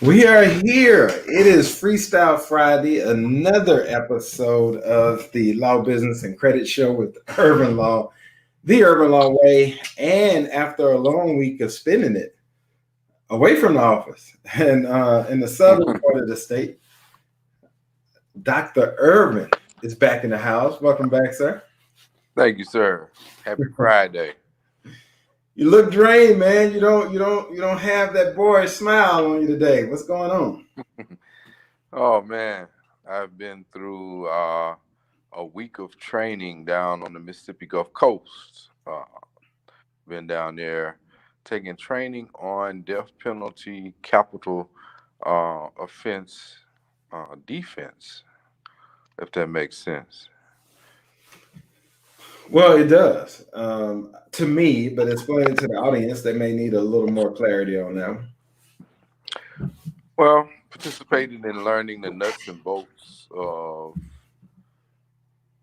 We are here. It is Freestyle Friday, another episode of the Law, Business, and Credit Show with Urban Law, the Urban Law Way. And after a long week of spending it away from the office and in the southern part of the state, Dr. Urban is back in the house. Welcome back, sir. Thank you, sir. Happy Friday. You look drained, man. You don't have that boyish smile on you today. What's going on? Oh man, I've been through a week of training down on the Mississippi Gulf Coast. Been down there taking training on death penalty capital offense defense, if that makes sense. Well, it does to me, but explain it to the audience. They may need a little more clarity on that. Well, participating in learning the nuts and bolts of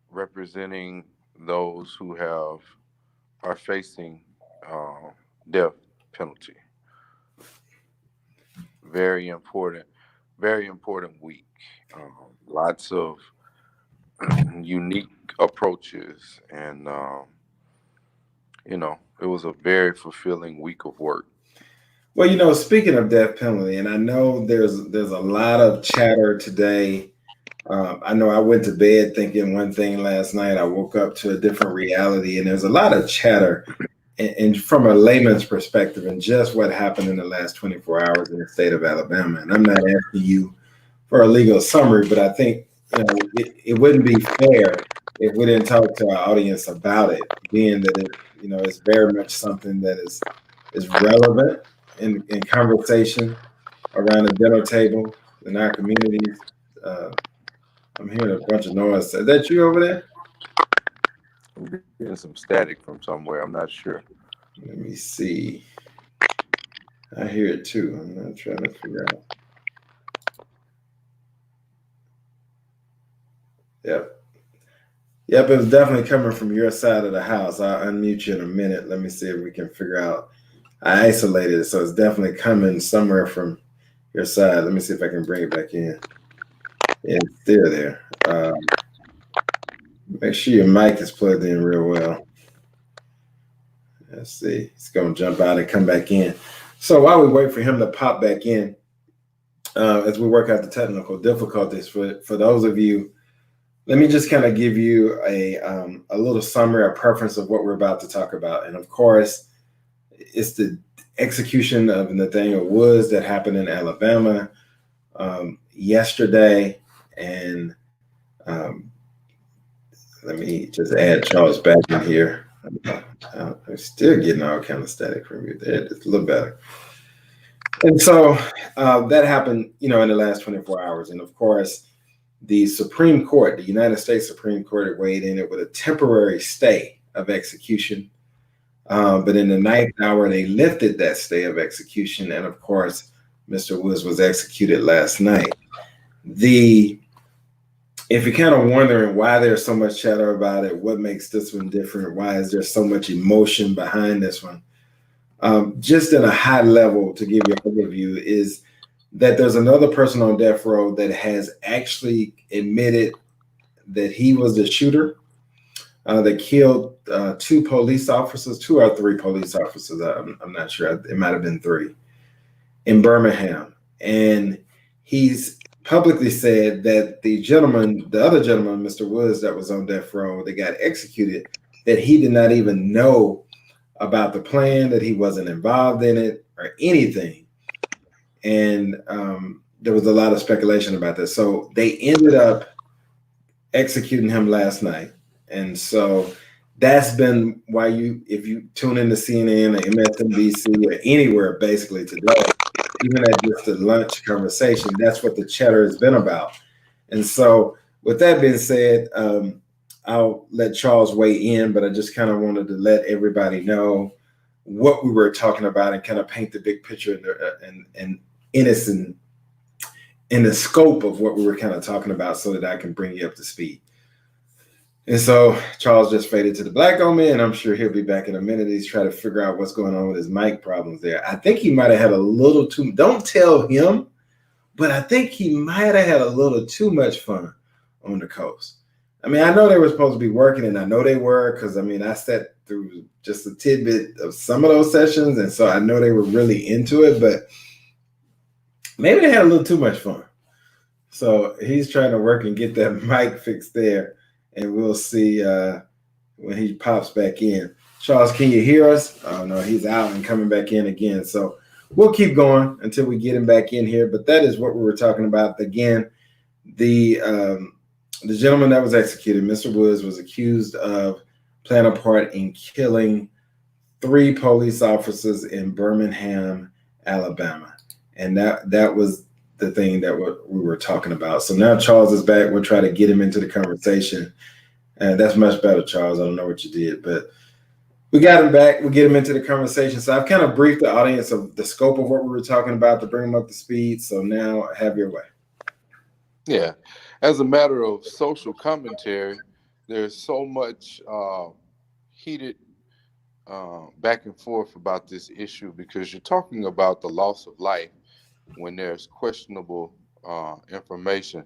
representing those who are facing uh, death penalty. Very important, very important week. Lots of unique approaches, and it was a very fulfilling week of work. Well, speaking of death penalty, and I know there's a lot of chatter today. I know I went to bed thinking one thing last night. I woke up to a different reality, and there's a lot of chatter, and from a layman's perspective, and just what happened in the last 24 hours in the state of Alabama. And I'm not asking you for a legal summary, but I think it wouldn't be fair if we didn't talk to our audience about it, being that it's very much something that is relevant in conversation around the dinner table in our communities. Uh, I'm hearing a bunch of noise. Is that you over there? I'm getting some static from somewhere. I'm not sure. Let me see. I hear it too. I'm not trying to figure out. Yep. Yep, it was definitely coming from your side of the house. I'll unmute you in a minute. Let me see if we can figure out. I isolated it, so it's definitely coming somewhere from your side. Let me see if I can bring it back in. Yeah, it's still there. Make sure your mic is plugged in real well. Let's see. It's going to jump out and come back in. So while we wait for him to pop back in, as we work out the technical difficulties, for those of you, let me just kind of give you a little summary, a preference of what we're about to talk about. And of course, it's the execution of Nathaniel Woods that happened in Alabama yesterday. And let me just add Charles back in here. I'm still getting all kind of static from you there. It's a little better. And so that happened, in the last 24 hours. And of course, the Supreme Court, the United States Supreme Court, weighed in it with a temporary stay of execution. But in the ninth hour, they lifted that stay of execution. And of course, Mr. Woods was executed last night. If you're kind of wondering why there's so much chatter about it, what makes this one different, why is there so much emotion behind this one? Just in a high level, to give you an overview, is that there's another person on death row that has actually admitted that he was the shooter that killed two or three police officers. I'm not sure. It might have been three in Birmingham. And he's publicly said that the other gentleman, Mr. Woods, that was on death row, that got executed, that he did not even know about the plan, that he wasn't involved in it or anything. And there was a lot of speculation about this. So they ended up executing him last night. And so that's been why if you tune into CNN or MSNBC or anywhere basically today, even at just the lunch conversation, that's what the chatter has been about. And so with that being said, I'll let Charles weigh in, but I just kind of wanted to let everybody know what we were talking about and kind of paint the big picture and innocent in the scope of what we were kind of talking about so that I can bring you up to speed. And so Charles just faded to the black on me, and I'm sure he'll be back in a minute. He's trying to figure out what's going on with his mic problems there. I think he might have had a little too. Don't tell him but I think he might have had a little too much fun on the coast. I mean, I know they were supposed to be working, and I know they were because I mean, I sat through just a tidbit of some of those sessions, and so I know they were really into it, but maybe they had a little too much fun. So he's trying to work and get that mic fixed there, and we'll see when he pops back in. Charles, can you hear us? Oh no, he's out and coming back in again. So we'll keep going until we get him back in here. But that is what we were talking about. Again, the gentleman that was executed, Mr. Woods, was accused of playing a part in killing 3 police officers in Birmingham, Alabama, and that was the thing that we were talking about. So now Charles is back. We'll try to get him into the conversation, and that's much better, Charles. I don't know what you did, but we got him back. We'll get him into the conversation. So I've kind of briefed the audience of the scope of what we were talking about to bring them up to speed. So now have your way. Yeah. As a matter of social commentary, there's so much heated back and forth about this issue because you're talking about the loss of life when there's questionable information.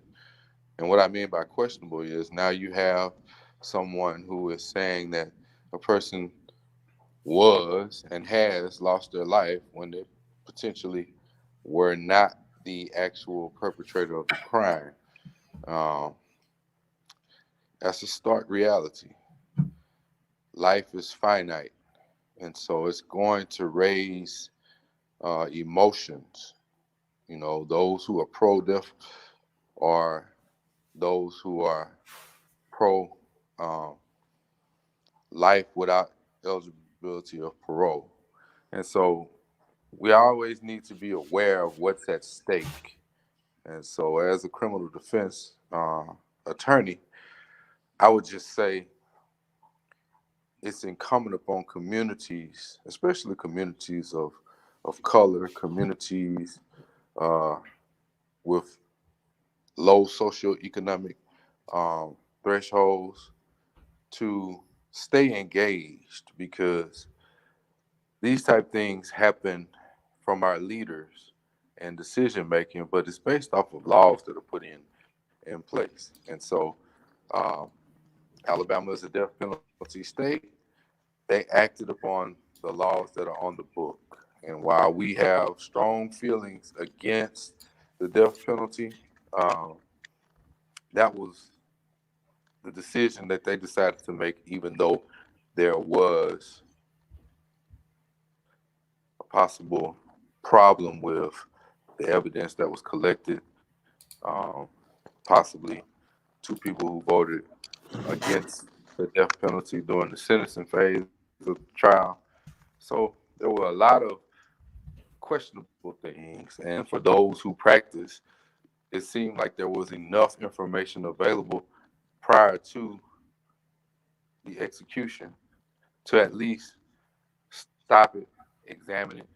And what I mean by questionable is now you have someone who is saying that a person was and has lost their life when they potentially were not the actual perpetrator of the crime. Um, that's a stark reality. Life is finite, and so it's going to raise emotions. You know, those who are pro-death are those who are pro life without eligibility of parole. And so we always need to be aware of what's at stake. And so as a criminal defense attorney, I would just say it's incumbent upon communities, especially communities of color, communities with low socioeconomic thresholds, to stay engaged, because these type things happen from our leaders and decision making, but it's based off of laws that are put in place. And so um, Alabama is a death penalty state. They acted upon the laws that are on the book. And while we have strong feelings against the death penalty, um, that was the decision that they decided to make, even though there was a possible problem with the evidence that was collected. Possibly 2 people who voted against the death penalty during the sentencing phase of the trial. So there were a lot of questionable things. And for those who practice, it seemed like there was enough information available prior to the execution to at least stop it, examine it,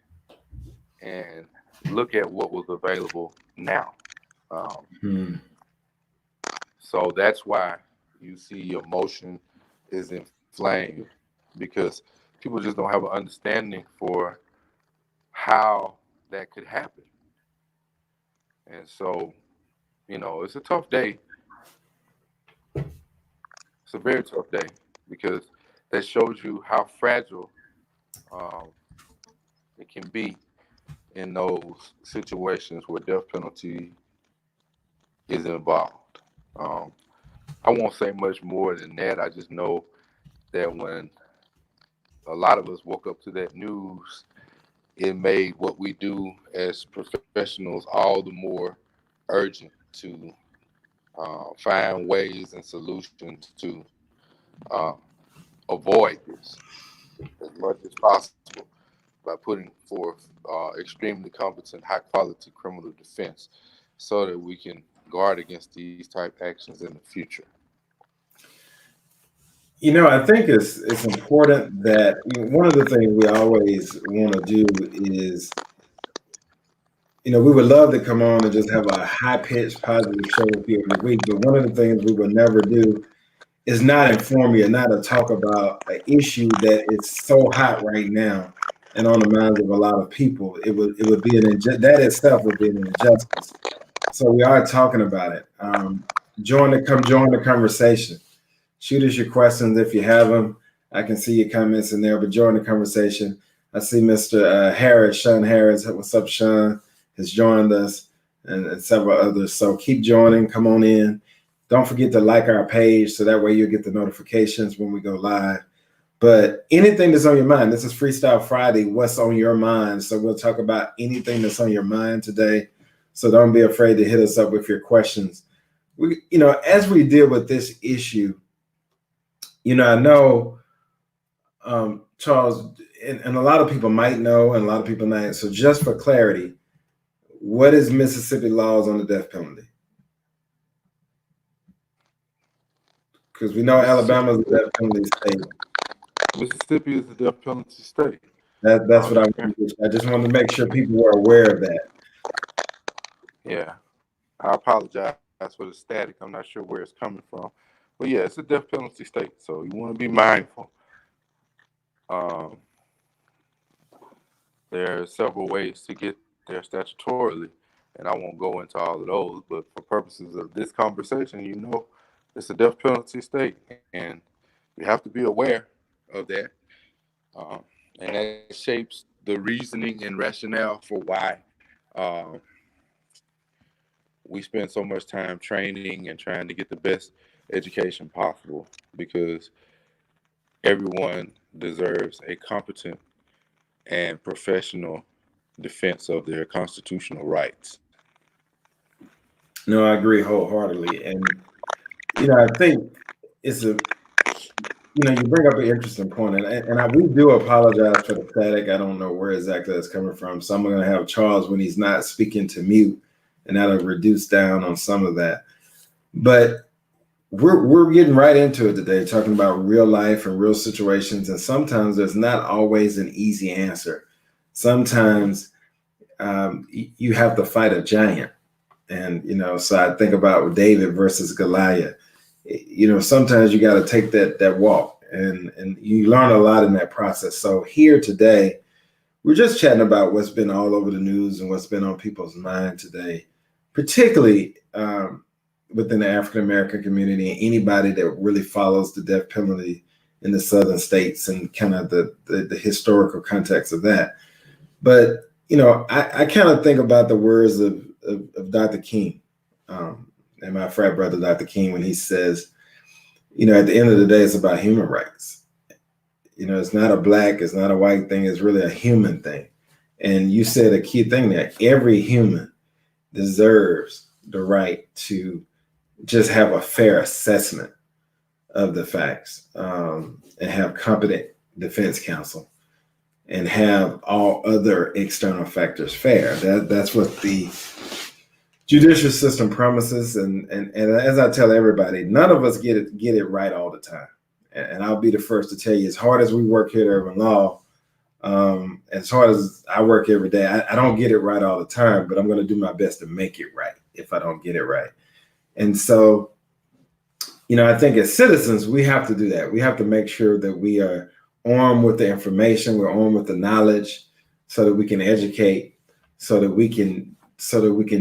and look at what was available now. So that's why you see emotion is inflamed, because people just don't have an understanding for how that could happen. And so, you know, it's a tough day. It's a very tough day, because that shows you how fragile um, it can be in those situations where death penalty is involved. Um, I won't say much more than that. I just know that when a lot of us woke up to that news, it made what we do as professionals all the more urgent to find ways and solutions to uh, avoid this as much as possible by putting forth extremely competent, high quality criminal defense so that we can guard against these type actions in the future. You know, I think it's important that one of the things we always want to do is, we would love to come on and just have a high pitched positive show with you every week, but one of the things we will never do is not inform you, not to talk about an issue that is so hot right now and on the minds of a lot of people. It would be that itself would be an injustice. So we are talking about it. Come join the conversation. Shoot us your questions if you have them. I can see your comments in there, but join the conversation. I see Mr. Harris, Sean Harris. What's up, Sean? Has joined us, and several others. So keep joining. Come on in. Don't forget to like our page so that way you'll get the notifications when we go live. But anything that's on your mind, this is Freestyle Friday. What's on your mind? So we'll talk about anything that's on your mind today. So don't be afraid to hit us up with your questions. As we deal with this issue, I know Charles, and a lot of people might know, and a lot of people not. So just for clarity, what is Mississippi laws on the death penalty? Because we know Alabama is a death penalty state. Mississippi is a death penalty state. That's what I just wanted to make sure people were aware of that. Yeah, I apologize for the static. I'm not sure where it's coming from, but yeah, it's a death penalty state, so you want to be mindful. There are several ways to get there statutorily, and I won't go into all of those. But for purposes of this conversation, it's a death penalty state, and you have to be aware of that. And that shapes the reasoning and rationale for why we spend so much time training and trying to get the best education possible, because everyone deserves a competent and professional defense of their constitutional rights. No, I agree wholeheartedly. And, I think it's you bring up an interesting point, and we do apologize for the static. I don't know where exactly that's coming from. So I'm going to have Charles, when he's not speaking, to mute, and that'll reduce down on some of that. But we're getting right into it today, talking about real life and real situations. And sometimes there's not always an easy answer. Sometimes you have to fight a giant. And, so I think about David versus Goliath. Sometimes you got to take that walk, and you learn a lot in that process. So here today, we're just chatting about what's been all over the news and what's been on people's mind today, particularly within the African American community and anybody that really follows the death penalty in the southern states and kind of the historical context of that. But I kind of think about the words of Dr. King, and my frat brother Dr. King, when he says, at the end of the day, it's about human rights. It's not a black, it's not a white thing, it's really a human thing. And you said a key thing there: every human deserves the right to just have a fair assessment of the facts, and have competent defense counsel, and have all other external factors fair. That's what the judicial system promises. And as I tell everybody, none of us get it right all the time. And I'll be the first to tell you, as hard as we work here at Urban Law, as hard as I work every day, I don't get it right all the time, but I'm going to do my best to make it right if I don't get it right. And so, I think as citizens, we have to do that. We have to make sure that we are armed with the information, we're armed with the knowledge, so that we can educate, so that we can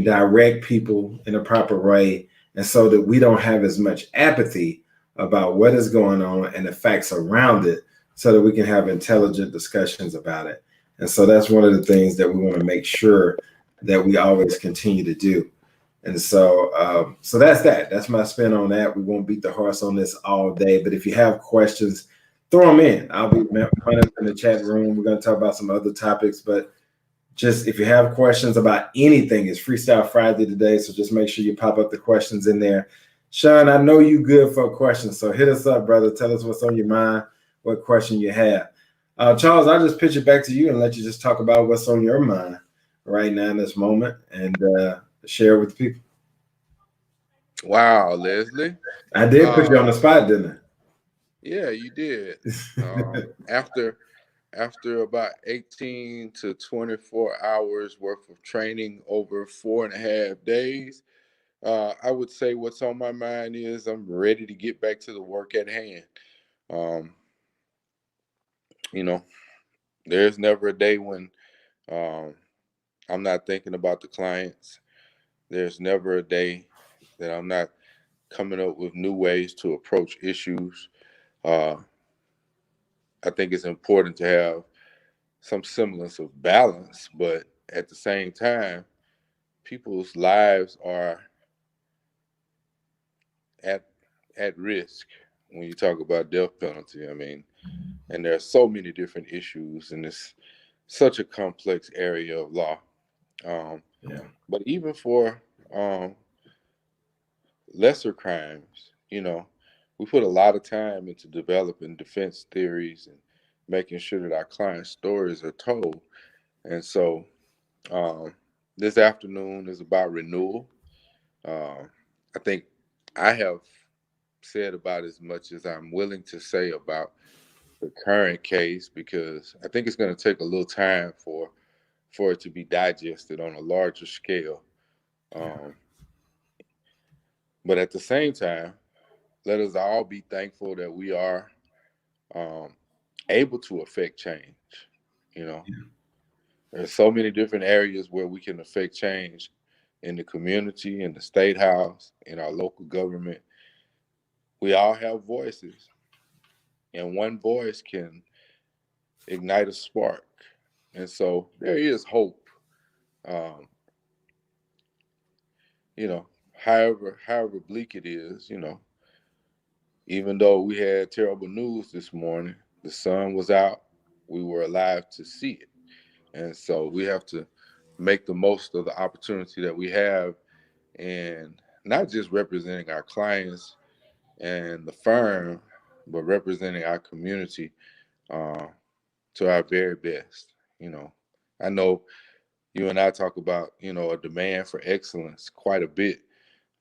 direct people in a proper way, and so that we don't have as much apathy about what is going on and the facts around it, so that we can have intelligent discussions about it. And so that's one of the things that we want to make sure that we always continue to do. And so, so that's my spin on that. We won't beat the horse on this all day, but if you have questions, throw them in. I'll be running in the chat room. We're going to talk about some other topics, but just if you have questions about anything, it's Freestyle Friday today, so just make sure you pop up the questions in there. Sean, I know you good for questions, so hit us up, brother. Tell us what's on your mind, what question you have. Charles, I'll just pitch it back to you and let you just talk about what's on your mind right now in this moment, and share with the people. Wow, Leslie. I did put you on the spot, didn't I? Yeah, you did. After about 18 to 24 hours worth of training over 4.5 days, I would say what's on my mind is I'm ready to get back to the work at hand. Um, there's never a day when um, I'm not thinking about the clients. There's never a day that I'm not coming up with new ways to approach issues. Uh, I think it's important to have some semblance of balance, but at the same time, people's lives are at at risk when you talk about death penalty. I mean, and there are so many different issues, and it's such a complex area of law. Um, Yeah. but even for lesser crimes, we put a lot of time into developing defense theories and making sure that our clients' stories are told. And so um, this afternoon is about renewal. Um, I think I have said about as much as I'm willing to say about the current case because I think it's going to take a little time for it to be digested on a larger scale. Yeah. Um, but at the same time, let us all be thankful that we are um, able to affect change. You know, there's so many different areas where we can affect change in the community, in the state house, in our local government. We all have voices, and one voice can ignite a spark. And so there is hope. Um, however bleak it is, even though we had terrible news this morning, the sun was out. We were alive to see it. And so we have to make the most of the opportunity that we have and not just representing our clients and the firm, but representing our community uh, to our very best. I know you and I talk about, a demand for excellence quite a bit.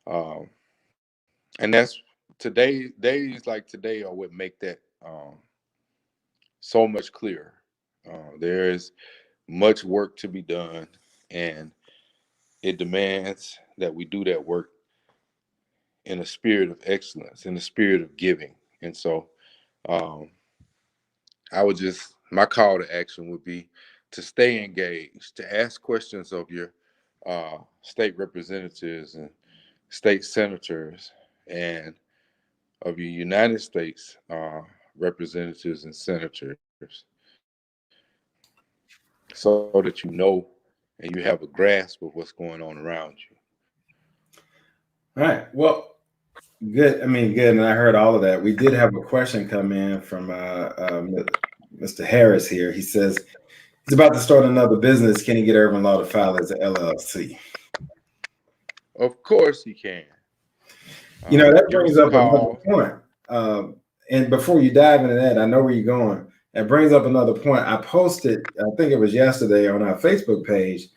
Um, and that's days like today are what make that so much clearer. There is much work to be done, and it demands that we do that work in a spirit of excellence, in a spirit of giving. And so, um, my call to action would be to stay engaged, to ask questions of your state representatives and state senators, and of your United States representatives and senators, so that you know and you have a grasp of what's going on around you. All right. Well, good. I mean, good. And I heard all of that. We did have a question come in from Mr. Harris here. He says he's about to start another business. Can he get Urban Law to file as an LLC? Of course, he can. That Give brings us a up another call. point. And before you dive into that, I know where you're going. That brings up another point. I posted, I think it was yesterday on our Facebook page,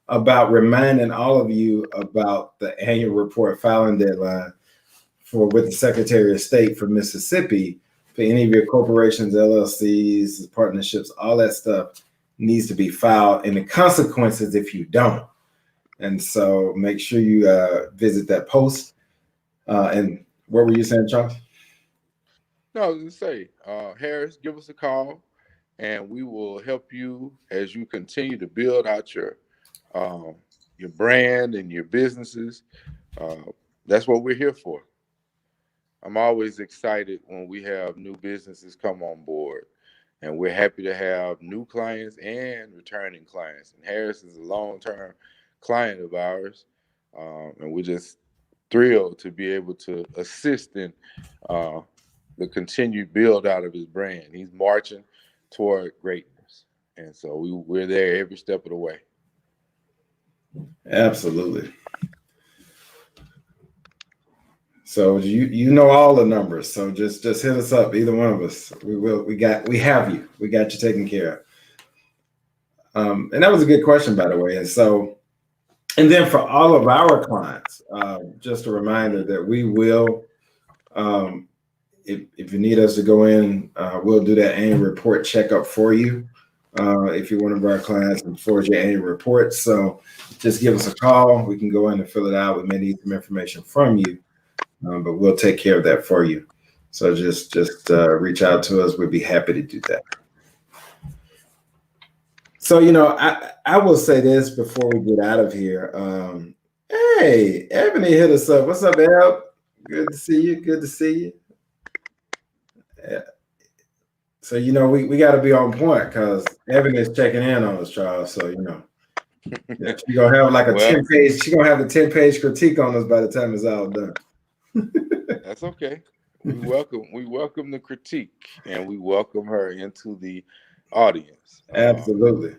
about reminding all of you about the annual report filing deadline with the Secretary of State for Mississippi. For any of your corporations, LLCs, partnerships, all that stuff needs to be filed, and the consequences if you don't. And so make sure you visit that post. And what were you saying, Charles? No, I was gonna say, Harris, give us a call, and we will help you as you continue to build out um, your brand and your businesses. Uh, that's what we're here for. I'm always excited when we have new businesses come on board, and we're happy to have new clients and returning clients. And Harris is a long-term client of ours, and we're just thrilled to be able to assist in uh, the continued build out of his brand. He's marching toward greatness, and so we're there every step of the way. Absolutely. So you know all the numbers. So just hit us up, either one of us. We have you. We got you taken care of. And that was a good question, by the way. And then for all of our clients, just a reminder that we will, if you need us to go in, we'll do that annual report checkup for you. If you're one of our clients and forward your annual report. So just give us a call. We can go in and fill it out. We may need some information from you, but we'll take care of that for you. So just reach out to us. We'd be happy to do that. So, I will say this before we get out of here. Hey, Ebony hit us up. What's up, Eb? Good to see you. Good to see you. Yeah. So we got to be on point because Ebony is checking in on us, Charles. So yeah, she's gonna have like a Well, 10-page. She's gonna have the 10-page critique on us by the time it's all done. that's okay. We welcome the critique, and we welcome her into the audience. Absolutely.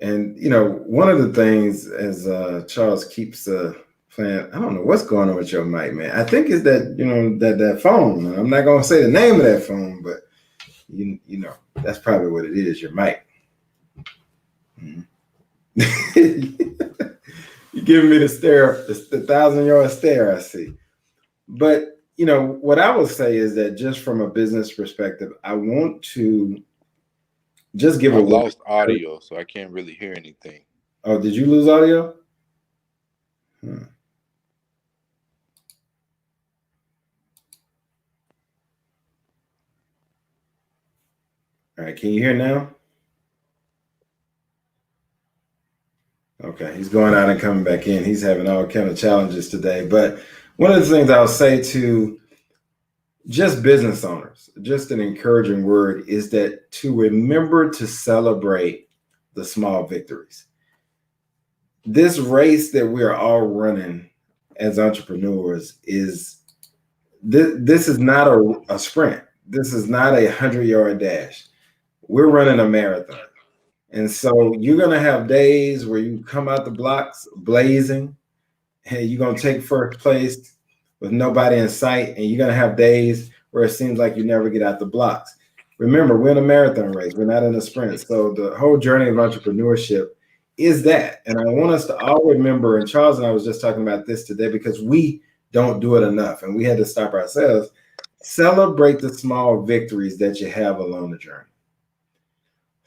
And one of the things as Charles keeps playing, I don't know what's going on with your mic, man. I think it's that that phone. I'm not gonna say the name of that phone, but that's probably what it is. Your mic. Mm-hmm. You're giving me the stare, the 1,000-yard stare. I see. But what I will say is that just from a business perspective, I want to just give I a word. lost audio, so I can't really hear anything. Oh, did you lose audio? All right, can you hear now? Okay, he's going out and coming back in. He's having all kind of challenges today. But one of the things I'll say to just business owners, just an encouraging word, is that to remember to celebrate the small victories. This race that we are all running as entrepreneurs this is not a sprint. This is not a 100-yard dash. We're running a marathon. And so you're going to have days where you come out the blocks blazing, and you're going to take first place with nobody in sight. And you're going to have days where it seems like you never get out the blocks. Remember, we're in a marathon race. We're not in a sprint. So the whole journey of entrepreneurship is that. And I want us to all remember, and Charles and I was just talking about this today because we don't do it enough. And we had to stop ourselves. Celebrate the small victories that you have along the journey.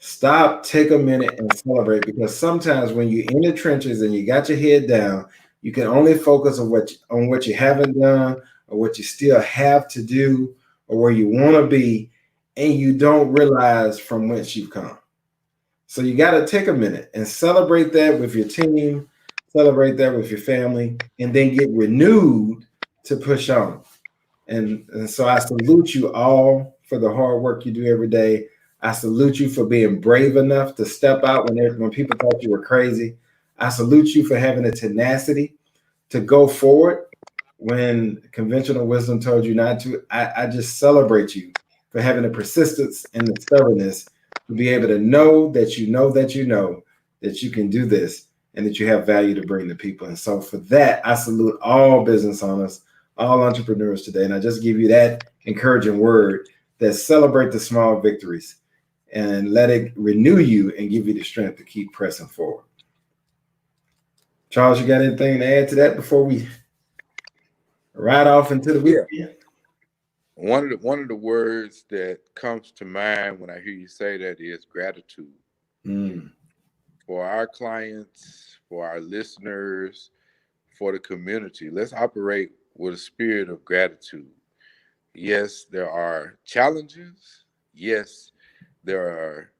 Stop, take a minute and celebrate, because sometimes when you're in the trenches and you got your head down, you can only focus on what you haven't done or what you still have to do or where you want to be, and you don't realize from whence you've come. So you got to take a minute and celebrate that with your team, celebrate that with your family, and then get renewed to push on. And so I salute you all for the hard work you do every day. I salute you for being brave enough to step out when people thought you were crazy. I salute you for having the tenacity to go forward when conventional wisdom told you not to. I just celebrate you for having the persistence and the stubbornness to be able to know that you know that you know that you can do this and that you have value to bring to people. And so for that, I salute all business owners, all entrepreneurs today. And I just give you that encouraging word that celebrate the small victories and let it renew you and give you the strength to keep pressing forward. Charles, you got anything to add to that before we ride off into the weekend? Yeah. One of the words that comes to mind when I hear you say that is gratitude. For our clients, for our listeners, for the community, let's operate with a spirit of gratitude. Yes, there are challenges. Yes, there are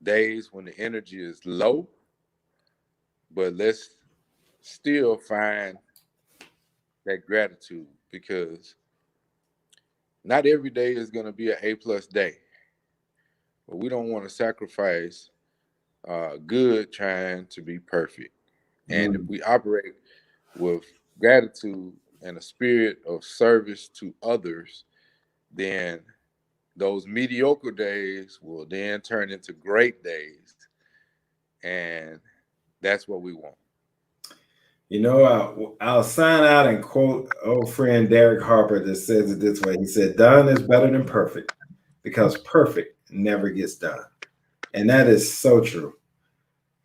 days when the energy is low, but let's still find that gratitude, because not every day is going to be an A+ day, but we don't want to sacrifice good trying to be perfect. And if we operate with gratitude and a spirit of service to others, then those mediocre days will then turn into great days. And that's what we want. I'll sign out and quote old friend Derek Harper that says it this way. He said, "Done is better than perfect because perfect never gets done." And that is so true.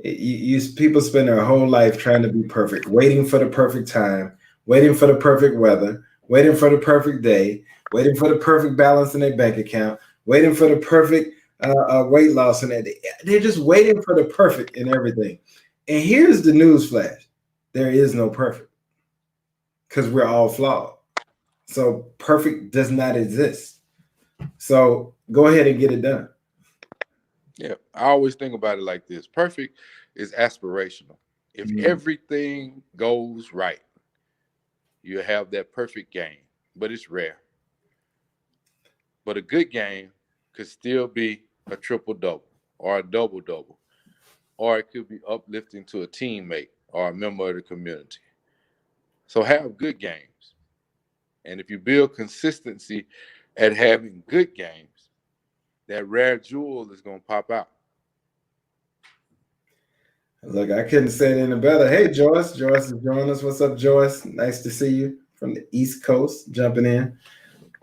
People spend their whole life trying to be perfect, waiting for the perfect time, waiting for the perfect weather, waiting for the perfect day, waiting for the perfect balance in their bank account, waiting for the perfect weight loss in that day. They're just waiting for the perfect in everything. And here's the news flash. There is no perfect, because we're all flawed. So perfect does not exist. So go ahead and get it done. Yeah, I always think about it like this. Perfect is aspirational. If Mm. everything goes right, you have that perfect game, but it's rare. But a good game could still be a triple double or a double double, or it could be uplifting to a teammate or a member of the community. So have good games. And if you build consistency at having good games, that rare jewel is going to pop out. Look, I couldn't say it any better. Hey, Joyce. Joyce is joining us. What's up, Joyce? Nice to see you from the East Coast jumping in.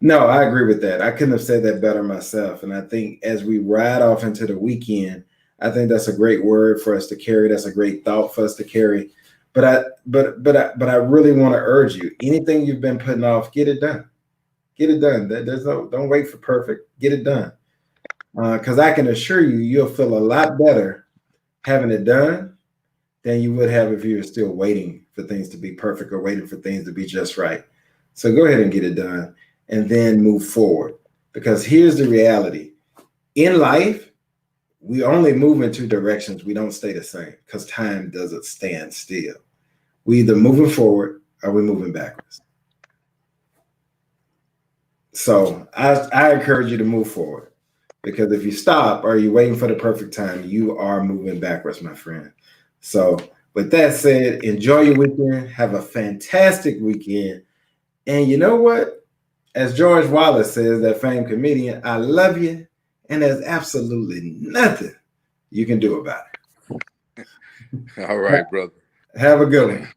No, I agree with that. I couldn't have said that better myself. And I think as we ride off into the weekend, I think that's a great word for us to carry. That's a great thought for us to carry. But I really want to urge you. Anything you've been putting off, get it done. Get it done. There's no, don't wait for perfect. Get it done. Because I can assure you, you'll feel a lot better having it done than you would have if you were still waiting for things to be perfect or waiting for things to be just right. So go ahead and get it done and then move forward. Because here's the reality. In life, we only move in two directions. We don't stay the same because time doesn't stand still. We either moving forward or we're moving backwards. So I encourage you to move forward because if you stop or you're waiting for the perfect time, you are moving backwards, my friend. So with that said, enjoy your weekend. Have a fantastic weekend. And you know what? As George Wallace says, that famed comedian, I love you. And there's absolutely nothing you can do about All it. right, brother. Have a good one.